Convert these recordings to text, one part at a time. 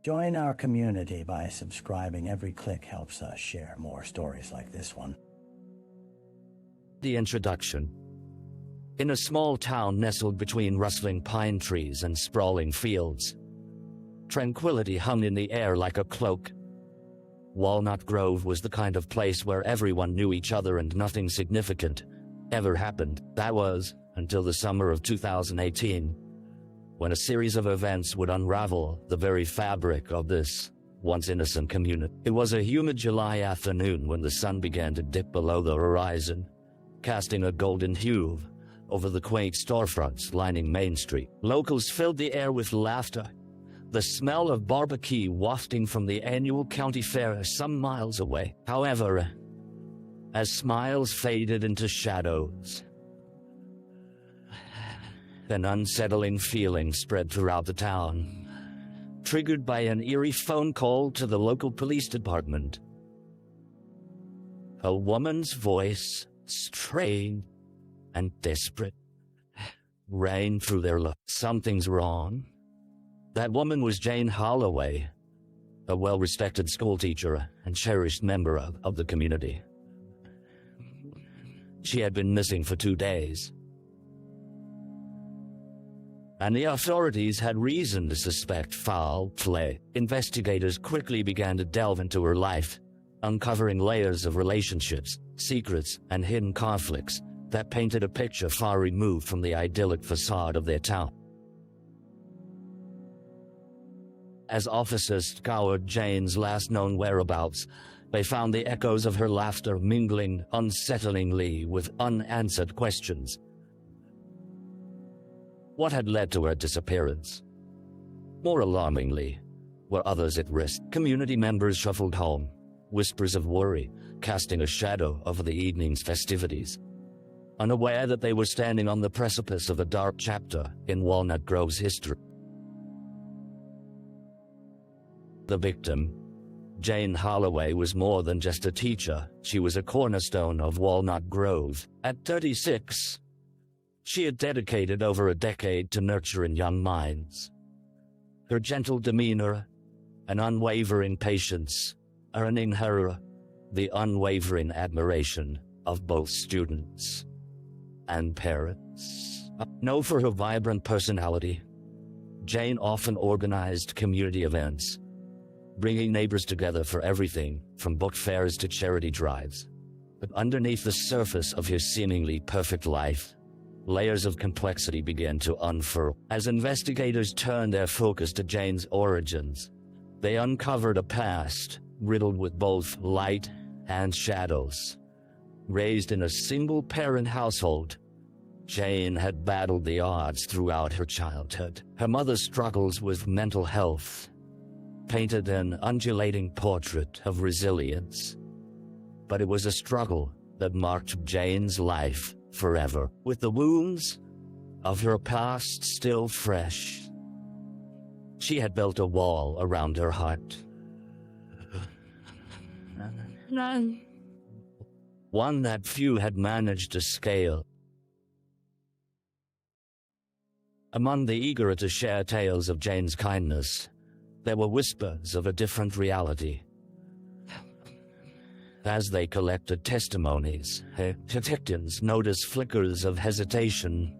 Join our community by subscribing. Every click helps us share more stories like this one. The introduction. In a small town nestled between rustling pine trees and sprawling fields, tranquility hung in the air like a cloak. Walnut Grove was the kind of place where everyone knew each other and nothing significant ever happened. That was until the summer of 2018, when a series of events would unravel the very fabric of this once innocent community. It was a humid July afternoon when the sun began to dip below the horizon, casting a golden hue over the quaint storefronts lining Main Street. Locals filled the air with laughter, the smell of barbecue wafting from the annual county fair some miles away. However, as smiles faded into shadows, an unsettling feeling spread throughout the town, triggered by an eerie phone call to the local police department. A woman's voice, strained and desperate, rang through their Something's wrong. That woman was Jane Holloway, a well-respected schoolteacher and cherished member of the community. She had been missing for 2 days, and the authorities had reason to suspect foul play. Investigators quickly began to delve into her life, uncovering layers of relationships, secrets, and hidden conflicts that painted a picture far removed from the idyllic facade of their town. As officers scoured Jane's last known whereabouts, they found the echoes of her laughter mingling unsettlingly with unanswered questions. What had led to her disappearance? More alarmingly, were others at risk? Community members shuffled home, whispers of worry casting a shadow over the evening's festivities, unaware that they were standing on the precipice of a dark chapter in Walnut Grove's history. The victim, Jane Holloway, was more than just a teacher. She was a cornerstone of Walnut Grove. At 36, she had dedicated over a decade to nurturing young minds. Her gentle demeanor and unwavering patience earning her the unwavering admiration of both students and parents. Known for her vibrant personality, Jane often organized community events, bringing neighbors together for everything from book fairs to charity drives. But underneath the surface of her seemingly perfect life, layers of complexity began to unfurl. As investigators turned their focus to Jane's origins, they uncovered a past riddled with both light and shadows. Raised in a single-parent household, Jane had battled the odds throughout her childhood. Her mother's struggles with mental health painted an undulating portrait of resilience. But it was a struggle that marked Jane's life forever. With the wounds of her past still fresh, she had built a wall around her heart. One that few had managed to scale. Among the eager to share tales of Jane's kindness, there were whispers of a different reality. As they collected testimonies, detectives noticed flickers of hesitation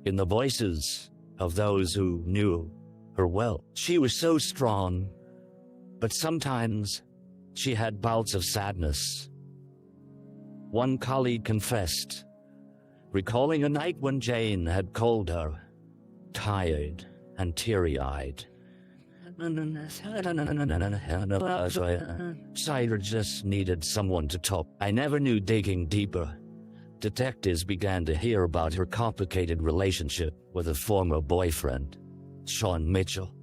in the voices of those who knew her well. She was so strong, but sometimes she had bouts of sadness. One colleague confessed, recalling a night when Jane had called her, tired and teary-eyed. Cider just needed someone to talk. I never knew. Digging deeper, detectives began to hear about her complicated relationship with a former boyfriend, Sean Mitchell.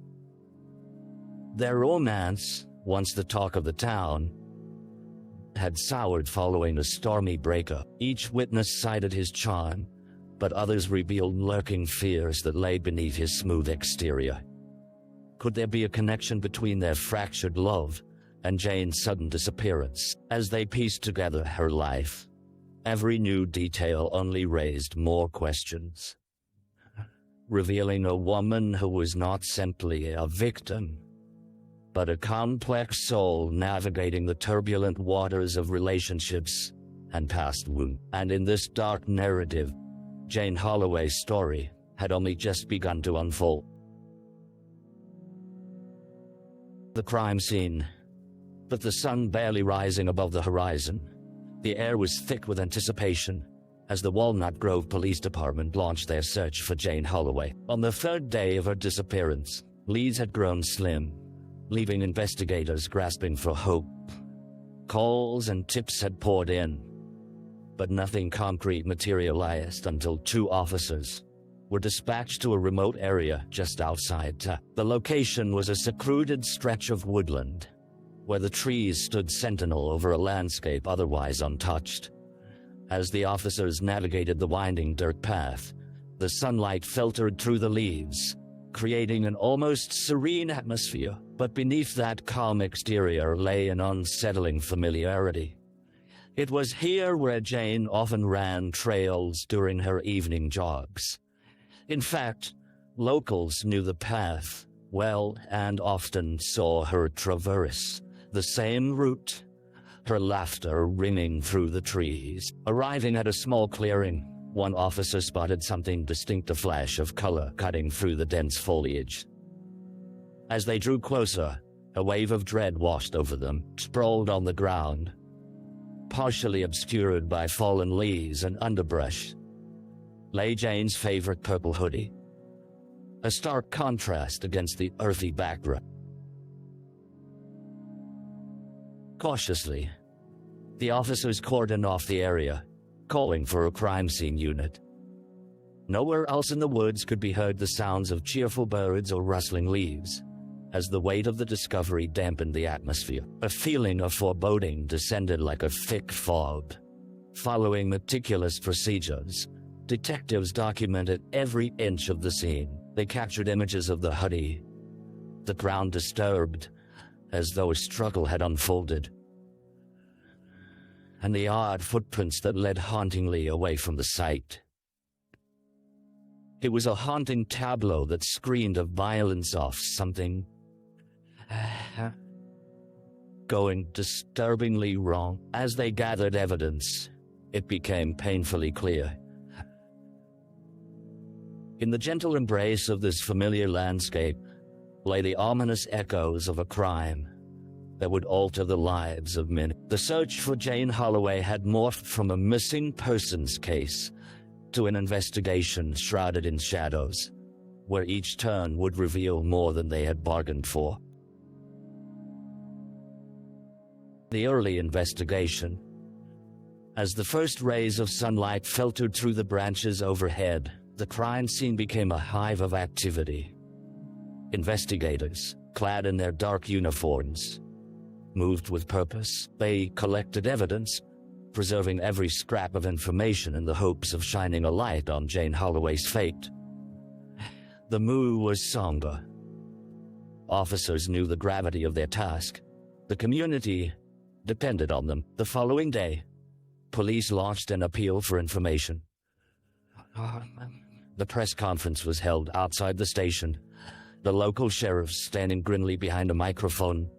Their romance, once the talk of the town, had soured following a stormy breakup. Each witness cited his charm, but others revealed lurking fears that lay beneath his smooth exterior. Could there be a connection between their fractured love and Jane's sudden disappearance? As they pieced together her life, every new detail only raised more questions, revealing a woman who was not simply a victim, but a complex soul navigating the turbulent waters of relationships and past wounds. And in this dark narrative, Jane Holloway's story had only just begun to unfold. The crime scene, with the sun barely rising above the horizon. The air was thick with anticipation as the Walnut Grove Police Department launched their search for Jane Holloway. On the third day of her disappearance, leads had grown slim, leaving investigators grasping for hope. Calls and tips had poured in, but nothing concrete materialized until 2 officers were dispatched to a remote area just outside town. The location was a secluded stretch of woodland, where the trees stood sentinel over a landscape otherwise untouched. As the officers navigated the winding dirt path, the sunlight filtered through the leaves, creating an almost serene atmosphere. But beneath that calm exterior lay an unsettling familiarity. It was here where Jane often ran trails during her evening jogs. In fact, locals knew the path well and often saw her traverse the same route, her laughter ringing through the trees. Arriving at a small clearing, one officer spotted something distinct, a flash of color cutting through the dense foliage. As they drew closer, a wave of dread washed over them. Sprawled on the ground, partially obscured by fallen leaves and underbrush, lay Jane's favorite purple hoodie, a stark contrast against the earthy background. Cautiously, the officers cordoned off the area, calling for a crime scene unit. Nowhere else in the woods could be heard the sounds of cheerful birds or rustling leaves, as the weight of the discovery dampened the atmosphere. A feeling of foreboding descended like a thick fog. Following meticulous procedures, detectives documented every inch of the scene. They captured images of the hoodie, the ground disturbed, as though a struggle had unfolded, and the odd footprints that led hauntingly away from the site. It was a haunting tableau that screamed of violence, off something going disturbingly wrong. As they gathered evidence, it became painfully clear. In the gentle embrace of this familiar landscape lay the ominous echoes of a crime that would alter the lives of many. The search for Jane Holloway had morphed from a missing persons case to an investigation shrouded in shadows, where each turn would reveal more than they had bargained for. The early investigation. As the first rays of sunlight filtered through the branches overhead, the crime scene became a hive of activity. Investigators, clad in their dark uniforms, moved with purpose. They collected evidence, preserving every scrap of information in the hopes of shining a light on Jane Holloway's fate. The mood was somber. Officers knew the gravity of their task. The community depended on them. The following day, police launched an appeal for information. The press conference was held outside the station, the local sheriff standing grimly behind a microphone.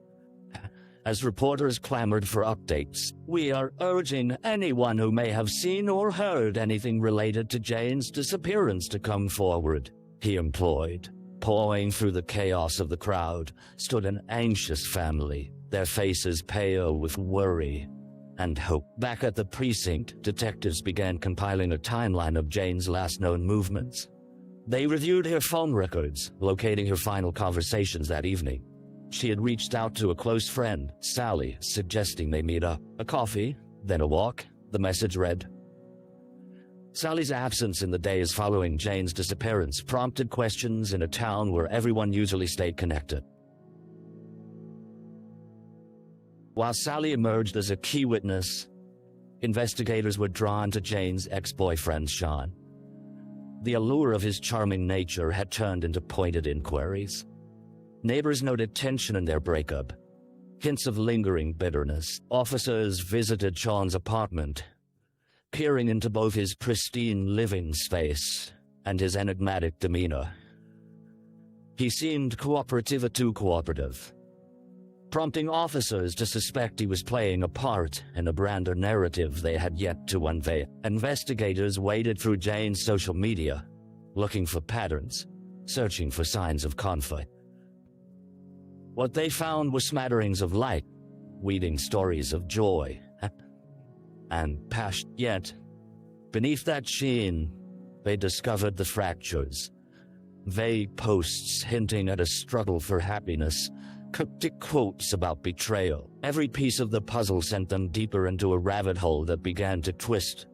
As reporters clamored for updates, "We are urging anyone who may have seen or heard anything related to Jane's disappearance to come forward," he implored. Pouring through the chaos of the crowd stood an anxious family, their faces pale with worry and hope. Back at the precinct, detectives began compiling a timeline of Jane's last known movements. They reviewed her phone records, locating her final conversations that evening. She had reached out to a close friend, Sally, suggesting they meet up. "A coffee, then a walk," the message read. Sally's absence in the days following Jane's disappearance prompted questions in a town where everyone usually stayed connected. While Sally emerged as a key witness, investigators were drawn to Jane's ex-boyfriend, Sean. The allure of his charming nature had turned into pointed inquiries. Neighbors noted tension in their breakup, hints of lingering bitterness. Officers visited Sean's apartment, peering into both his pristine living space and his enigmatic demeanor. He seemed cooperative, too cooperative, prompting officers to suspect he was playing a part in a grander narrative they had yet to unveil. Investigators waded through Jane's social media, looking for patterns, searching for signs of conflict. What they found were smatterings of light, weaving stories of joy and passion. Yet, beneath that sheen, they discovered the fractures. Vague posts hinting at a struggle for happiness, cryptic quotes about betrayal. Every piece of the puzzle sent them deeper into a rabbit hole that began to twist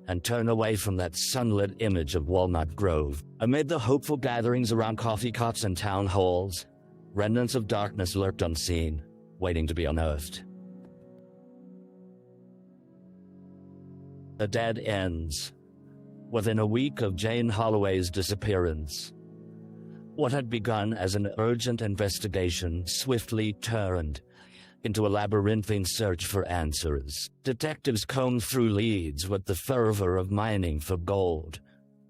and turn away from that sunlit image of Walnut Grove. Amid the hopeful gatherings around coffee cups and town halls, remnants of darkness lurked unseen, waiting to be unearthed. The dead ends. Within a week of Jane Holloway's disappearance, what had begun as an urgent investigation swiftly turned into a labyrinthine search for answers. Detectives combed through leads with the fervor of mining for gold,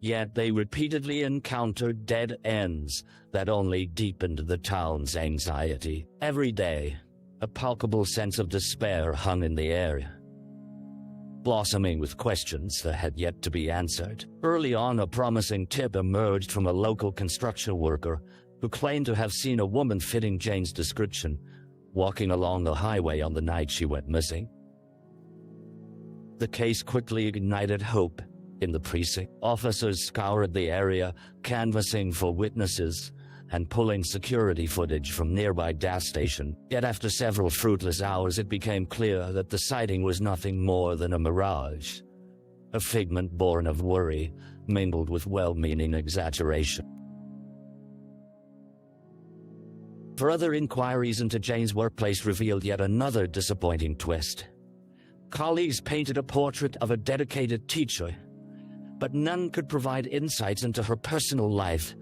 yet they repeatedly encountered dead ends that only deepened the town's anxiety. Every day, a palpable sense of despair hung in the air, blossoming with questions that had yet to be answered. Early on, a promising tip emerged from a local construction worker who claimed to have seen a woman fitting Jane's description walking along the highway on the night she went missing. The case quickly ignited hope in the precinct. Officers scoured the area, canvassing for witnesses and pulling security footage from nearby gas station. Yet after several fruitless hours, it became clear that the sighting was nothing more than a mirage, a figment born of worry, mingled with well-meaning exaggeration. Further inquiries into Jane's workplace revealed yet another disappointing twist. Colleagues painted a portrait of a dedicated teacher, but none could provide insights into her personal life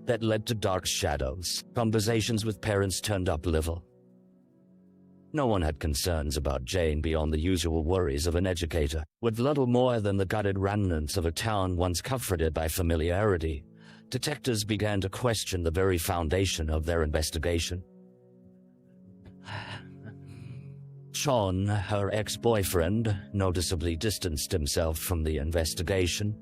that led to dark shadows. Conversations with parents turned up little. No one had concerns about Jane beyond the usual worries of an educator. With little more than the gutted remnants of a town once comforted by familiarity, detectives began to question the very foundation of their investigation. Sean, her ex-boyfriend, noticeably distanced himself from the investigation.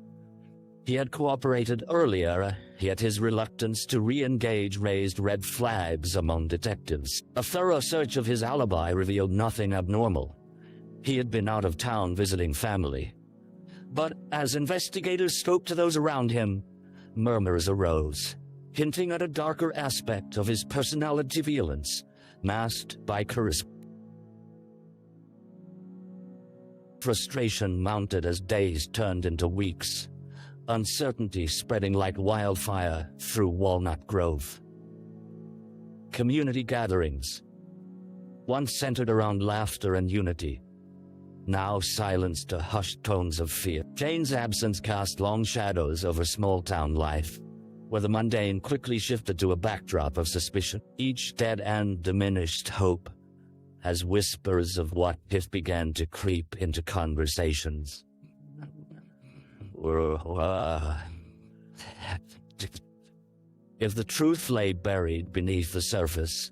He had cooperated earlier, yet his reluctance to re-engage raised red flags among detectives. A thorough search of his alibi revealed nothing abnormal. He had been out of town visiting family. But as investigators spoke to those around him, murmurs arose, hinting at a darker aspect of his personality valence, masked by charisma. Frustration mounted as days turned into weeks, uncertainty spreading like wildfire through Walnut Grove. Community gatherings, once centered around laughter and unity, now silenced to hushed tones of fear. Jane's absence cast long shadows over small-town life, where the mundane quickly shifted to a backdrop of suspicion. Each dead end diminished hope, as whispers of what if began to creep into conversations. If the truth lay buried beneath the surface,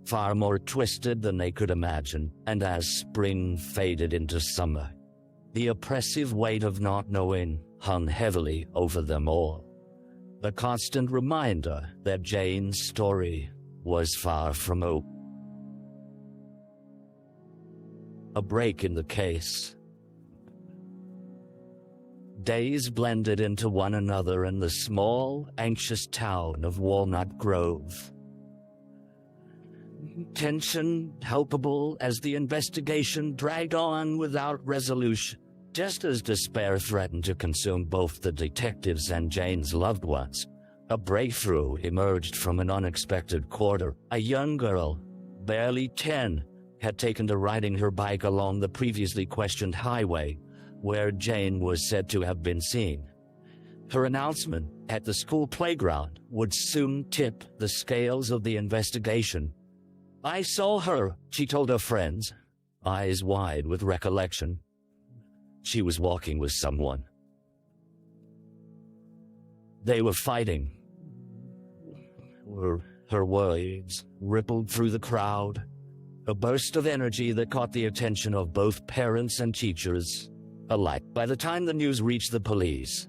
far more twisted than they could imagine, and as spring faded into summer, the oppressive weight of not knowing hung heavily over them all. The constant reminder that Jane's story was far from over. A break in the case. Days blended into one another in the small, anxious town of Walnut Grove. Tension palpable as the investigation dragged on without resolution. Just as despair threatened to consume both the detectives and Jane's loved ones, a breakthrough emerged from an unexpected quarter. A young girl, barely 10, had taken to riding her bike along the previously questioned highway, where Jane was said to have been seen. Her announcement at the school playground would soon tip the scales of the investigation. "I saw her," she told her friends, eyes wide with recollection. She was walking with someone. They were fighting. Her words rippled through the crowd, a burst of energy that caught the attention of both parents and teachers alike. By the time the news reached the police,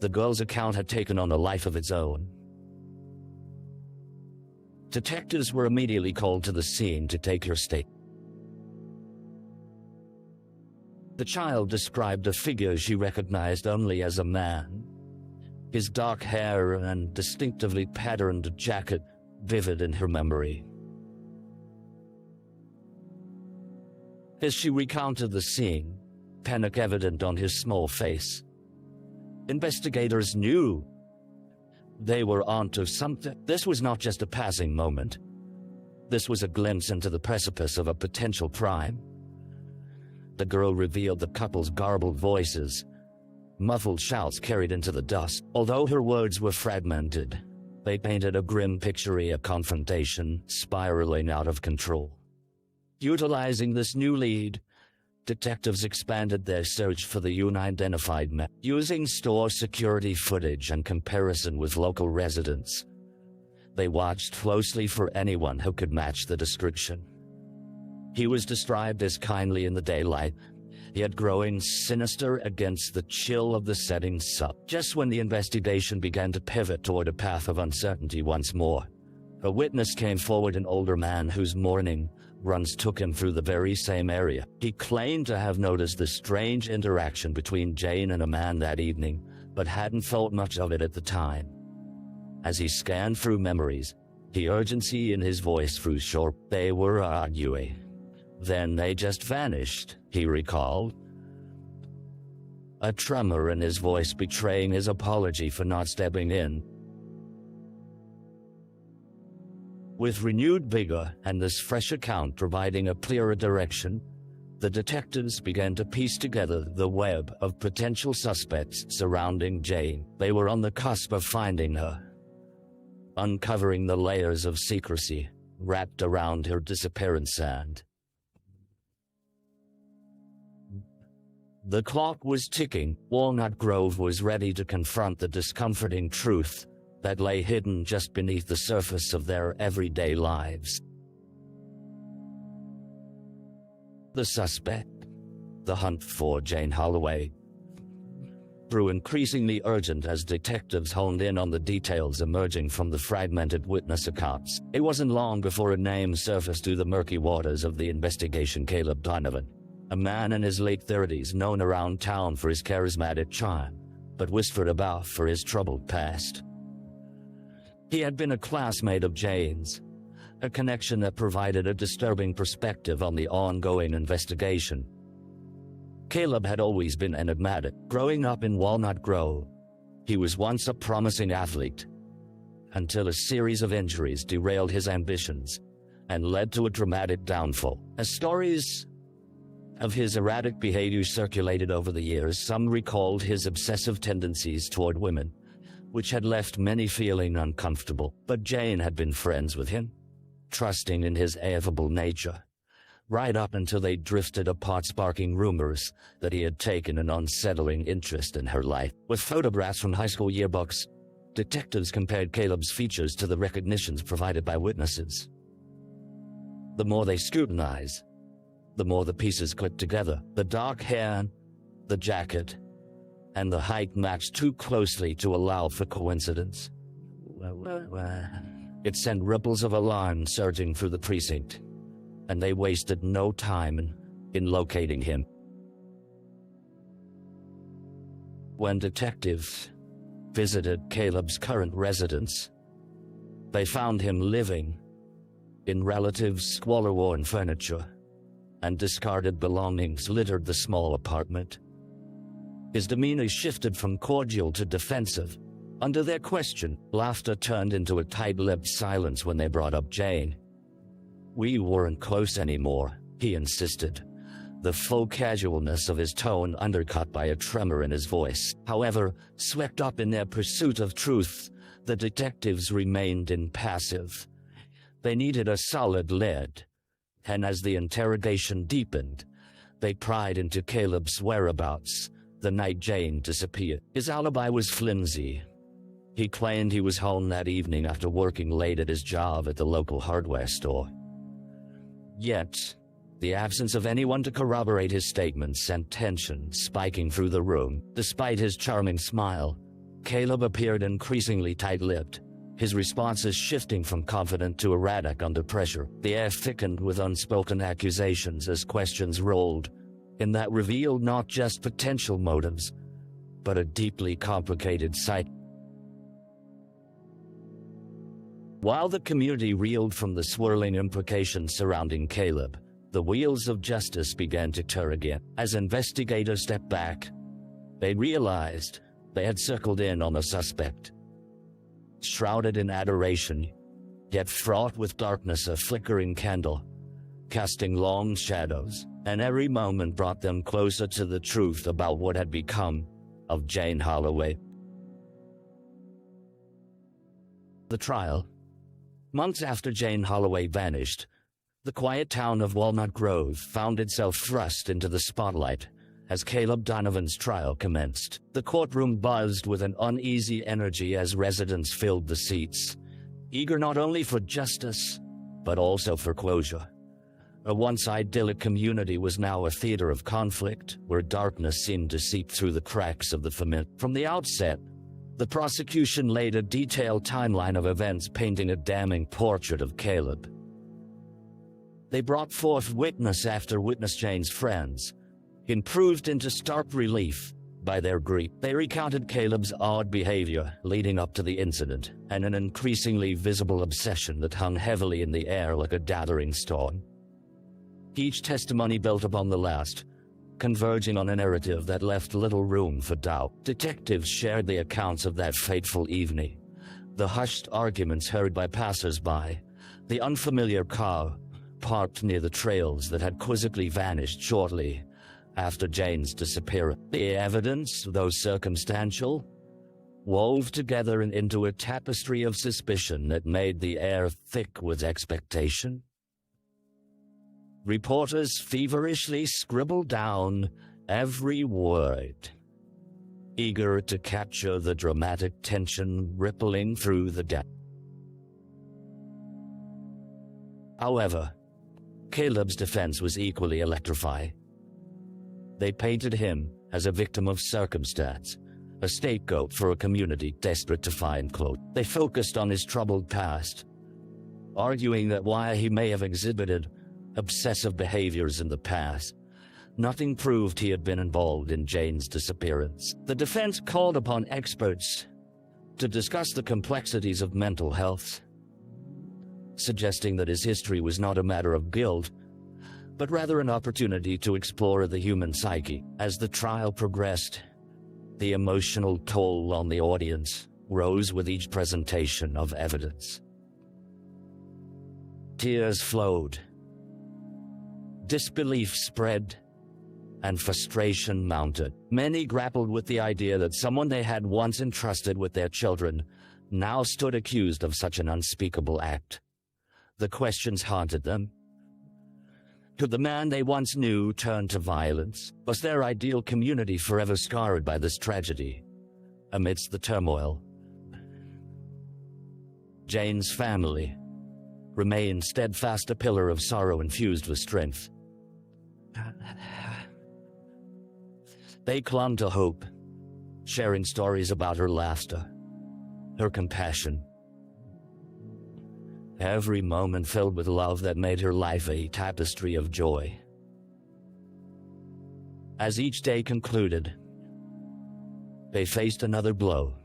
the girl's account had taken on a life of its own. Detectives were immediately called to the scene to take her statement. The child described a figure she recognized only as a man, his dark hair and distinctively patterned jacket vivid in her memory. As she recounted the scene, panic evident on his small face, investigators knew they were onto something. This was not just a passing moment. This was a glimpse into the precipice of a potential crime. The girl revealed the couple's garbled voices, muffled shouts carried into the dust. Although her words were fragmented, they painted a grim picture of a confrontation spiraling out of control. Utilizing this new lead, detectives expanded their search for the unidentified man. Using store security footage and comparison with local residents, they watched closely for anyone who could match the description. He was described as kindly in the daylight, yet growing sinister against the chill of the setting sun. Just when the investigation began to pivot toward a path of uncertainty once more, a witness came forward, an older man whose morning runs took him through the very same area. He claimed to have noticed the strange interaction between Jane and a man that evening, but hadn't thought much of it at the time. As he scanned through memories, the urgency in his voice grew sharp. They were arguing. Then they just vanished, he recalled, a tremor in his voice betraying his apology for not stepping in. With renewed vigor and this fresh account providing a clearer direction, the detectives began to piece together the web of potential suspects surrounding Jane. They were on the cusp of finding her, uncovering the layers of secrecy wrapped around her disappearance. And the clock was ticking. Walnut Grove was ready to confront the discomforting truth that lay hidden just beneath the surface of their everyday lives. The suspect, the hunt for Jane Holloway, grew increasingly urgent as detectives honed in on the details emerging from the fragmented witness accounts. It wasn't long before a name surfaced through the murky waters of the investigation: Caleb Donovan, a man in his late 30s known around town for his charismatic charm, but whispered about for his troubled past. He had been a classmate of Jane's, a connection that provided a disturbing perspective on the ongoing investigation. Caleb had always been enigmatic. Growing up in Walnut Grove, he was once a promising athlete, until a series of injuries derailed his ambitions and led to a dramatic downfall. As stories of his erratic behavior circulated over the years, some recalled his obsessive tendencies toward women, which had left many feeling uncomfortable. But Jane had been friends with him, trusting in his affable nature, right up until they drifted apart, sparking rumors that he had taken an unsettling interest in her life. With photographs from high school yearbooks, detectives compared Caleb's features to the recognitions provided by witnesses. The more they scrutinized, the more the pieces clicked together. The dark hair, the jacket, and the height matched too closely to allow for coincidence. It sent ripples of alarm surging through the precinct, and they wasted no time in locating him. When detectives visited Caleb's current residence, they found him living in relative squalor-worn furniture, and discarded belongings littered the small apartment. His demeanor shifted from cordial to defensive. Under their question, laughter turned into a tight-lipped silence when they brought up Jane. "We weren't close anymore," he insisted, the full casualness of his tone undercut by a tremor in his voice. However, swept up in their pursuit of truth, the detectives remained impassive. They needed a solid lead, and as the interrogation deepened, they pried into Caleb's whereabouts the night Jane disappeared. His alibi was flimsy, He claimed he was home that evening after working late at his job at the local hardware store. Yet, the absence of anyone to corroborate his statements sent tension spiking through the room. Despite his charming smile, Caleb appeared increasingly tight-lipped, his responses shifting from confident to erratic under pressure. The air thickened with unspoken accusations as questions rolled, and that revealed not just potential motives, but a deeply complicated psyche. While the community reeled from the swirling implications surrounding Caleb, the wheels of justice began to turn again. As investigators stepped back, they realized they had circled in on a suspect. Shrouded in adoration, yet fraught with darkness, a flickering candle, casting long shadows, and every moment brought them closer to the truth about what had become of Jane Holloway. The trial. Months after Jane Holloway vanished, the quiet town of Walnut Grove found itself thrust into the spotlight as Caleb Donovan's trial commenced. The courtroom buzzed with an uneasy energy as residents filled the seats, eager not only for justice, but also for closure. A once idyllic community was now a theater of conflict, where darkness seemed to seep through the cracks of the familiar. From the outset, the prosecution laid a detailed timeline of events painting a damning portrait of Caleb. They brought forth witness after witness. Jane's friends, improved into stark relief by their grief. They recounted Caleb's odd behavior leading up to the incident, and an increasingly visible obsession that hung heavily in the air like a gathering storm. Each testimony built upon the last, converging on a narrative that left little room for doubt. Detectives shared the accounts of that fateful evening, the hushed arguments heard by passers-by, the unfamiliar car parked near the trails that had quizzically vanished shortly after Jane's disappearance. The evidence, though circumstantial, wove together into a tapestry of suspicion that made the air thick with expectation. Reporters feverishly scribbled down every word, eager to capture the dramatic tension rippling through the depth. However, Caleb's defense was equally electrifying. They painted him as a victim of circumstance, a scapegoat for a community desperate to find closure. They focused on his troubled past, arguing that while he may have exhibited obsessive behaviors in the past, nothing proved he had been involved in Jane's disappearance. The defense called upon experts to discuss the complexities of mental health, suggesting that his history was not a matter of guilt, but rather an opportunity to explore the human psyche. As the trial progressed, the emotional toll on the audience rose with each presentation of evidence. Tears flowed, disbelief spread, and frustration mounted. Many grappled with the idea that someone they had once entrusted with their children now stood accused of such an unspeakable act. The questions haunted them. Could the man they once knew turn to violence? Was their ideal community forever scarred by this tragedy? Amidst the turmoil, Jane's family remained steadfast, a pillar of sorrow infused with strength. They clung to hope, sharing stories about her laughter, her compassion, every moment filled with love that made her life a tapestry of joy. As each day concluded, they faced another blow,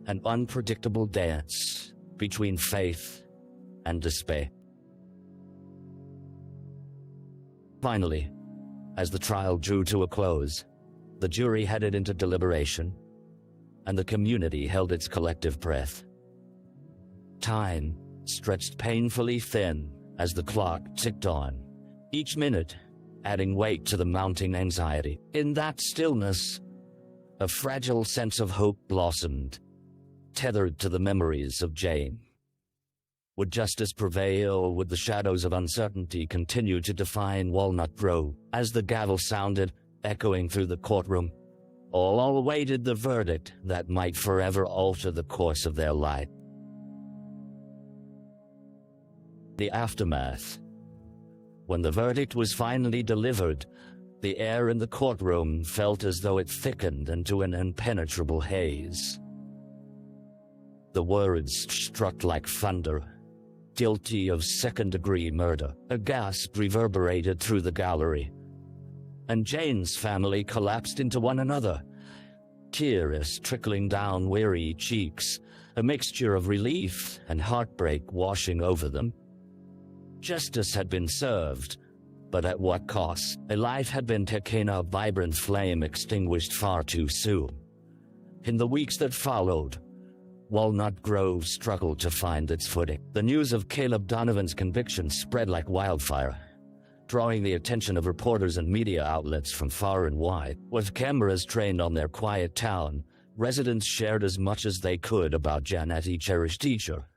an unpredictable dance between faith and despair. Finally, as the trial drew to a close, the jury headed into deliberation, and the community held its collective breath. Time stretched painfully thin as the clock ticked on, each minute adding weight to the mounting anxiety. In that stillness, a fragile sense of hope blossomed, tethered to the memories of Jane. Would justice prevail, or would the shadows of uncertainty continue to define Walnut Grove? As the gavel sounded, echoing through the courtroom, All awaited the verdict that might forever alter the course of their life. The aftermath. When the verdict was finally delivered, the air in the courtroom felt as though it thickened into an impenetrable haze. The words struck like thunder. Guilty of second-degree murder. A gasp reverberated through the gallery, and Jane's family collapsed into one another, tears trickling down weary cheeks, a mixture of relief and heartbreak washing over them. Justice had been served, but at what cost? A life had been taken, a vibrant flame extinguished far too soon. In the weeks that followed, Walnut Grove struggled to find its footing. The news of Caleb Donovan's conviction spread like wildfire, drawing the attention of reporters and media outlets from far and wide. With cameras trained on their quiet town, residents shared as much as they could about Janetti, cherished teacher,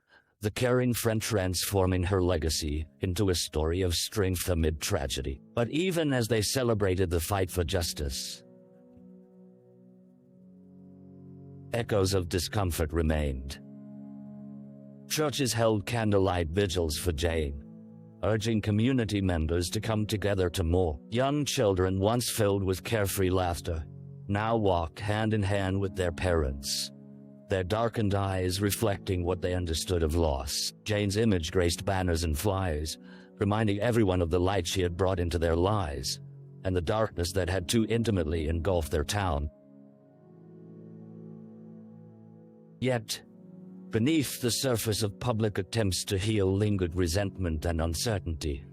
the caring friend transforming her legacy into a story of strength amid tragedy. But even as they celebrated the fight for justice, echoes of discomfort remained. Churches held candlelight vigils for Jane, urging community members to come together to mourn. Young children, once filled with carefree laughter, now walked hand in hand with their parents, their darkened eyes reflecting what they understood of loss. Jane's image graced banners and flyers, reminding everyone of the light she had brought into their lives, and the darkness that had too intimately engulfed their town. Yet, beneath the surface of public attempts to heal lingered resentment and uncertainty.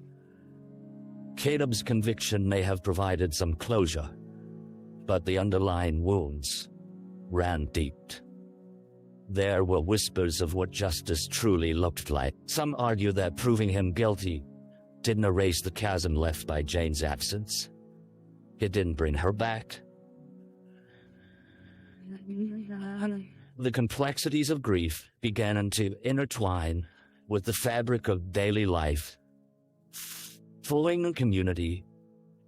Caleb's conviction may have provided some closure, but the underlying wounds ran deep. There were whispers of what justice truly looked like. Some argue that proving him guilty didn't erase the chasm left by Jane's absence. It didn't bring her back. The complexities of grief began to intertwine with the fabric of daily life, pulling the community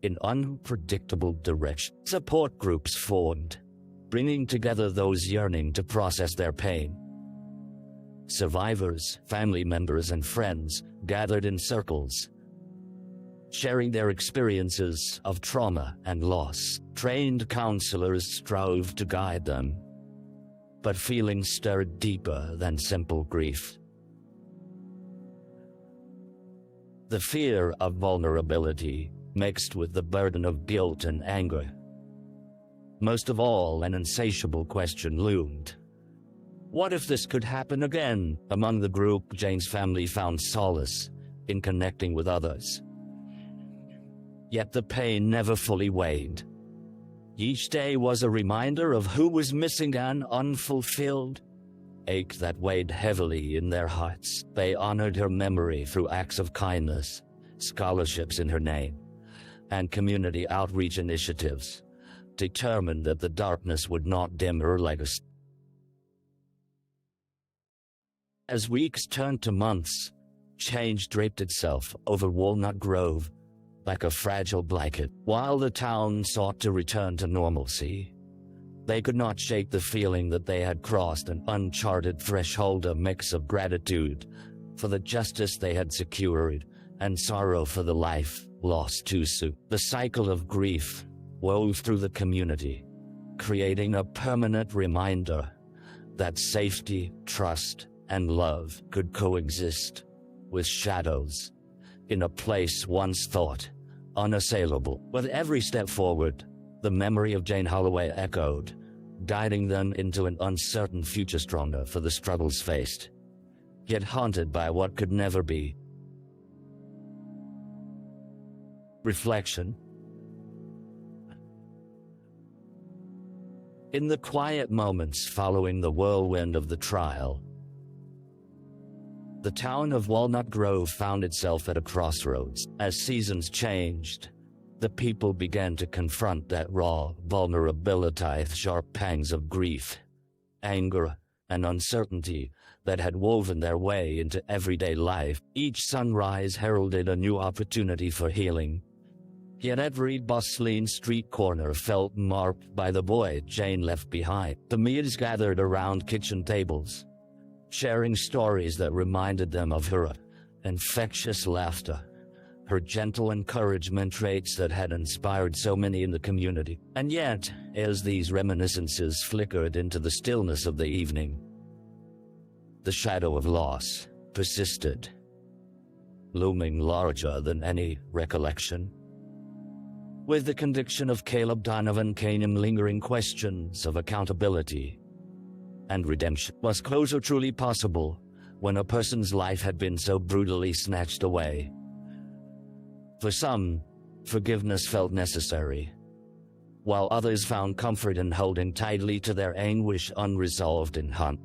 in unpredictable directions. Support groups formed, bringing together those yearning to process their pain. Survivors, family members, and friends gathered in circles, sharing their experiences of trauma and loss. Trained counselors strove to guide them, but feelings stirred deeper than simple grief. The fear of vulnerability mixed with the burden of guilt and anger. Most of all, an insatiable question loomed. What if this could happen again? Among the group, Jane's family found solace in connecting with others. Yet the pain never fully waned. Each day was a reminder of who was missing, an unfulfilled ache that weighed heavily in their hearts. They honored her memory through acts of kindness, scholarships in her name, and community outreach initiatives, determined that the darkness would not dim her legacy. As weeks turned to months, change draped itself over Walnut Grove like a fragile blanket. While the town sought to return to normalcy, they could not shake the feeling that they had crossed an uncharted threshold, a mix of gratitude for the justice they had secured and sorrow for the life lost too soon. The cycle of grief wove through the community, creating a permanent reminder that safety, trust, and love could coexist with shadows in a place once thought unassailable. With every step forward, the memory of Jane Holloway echoed, guiding them into an uncertain future, stronger for the struggles faced, yet haunted by what could never be. Reflection. In the quiet moments following the whirlwind of the trial, the town of Walnut Grove found itself at a crossroads. As seasons changed, the people began to confront that raw vulnerability, sharp pangs of grief, anger, and uncertainty that had woven their way into everyday life. Each sunrise heralded a new opportunity for healing, Yet every bustling street corner felt marked by the boy Jane left behind. The meals gathered around kitchen tables, sharing stories that reminded them of her infectious laughter, her gentle encouragement, traits that had inspired so many in the community. And yet, as these reminiscences flickered into the stillness of the evening, the shadow of loss persisted, looming larger than any recollection. With the conviction of Caleb Donovan came lingering questions of accountability and redemption. Was closure truly possible when a person's life had been so brutally snatched away? For some, forgiveness felt necessary, while others found comfort in holding tightly to their anguish unresolved in hunt.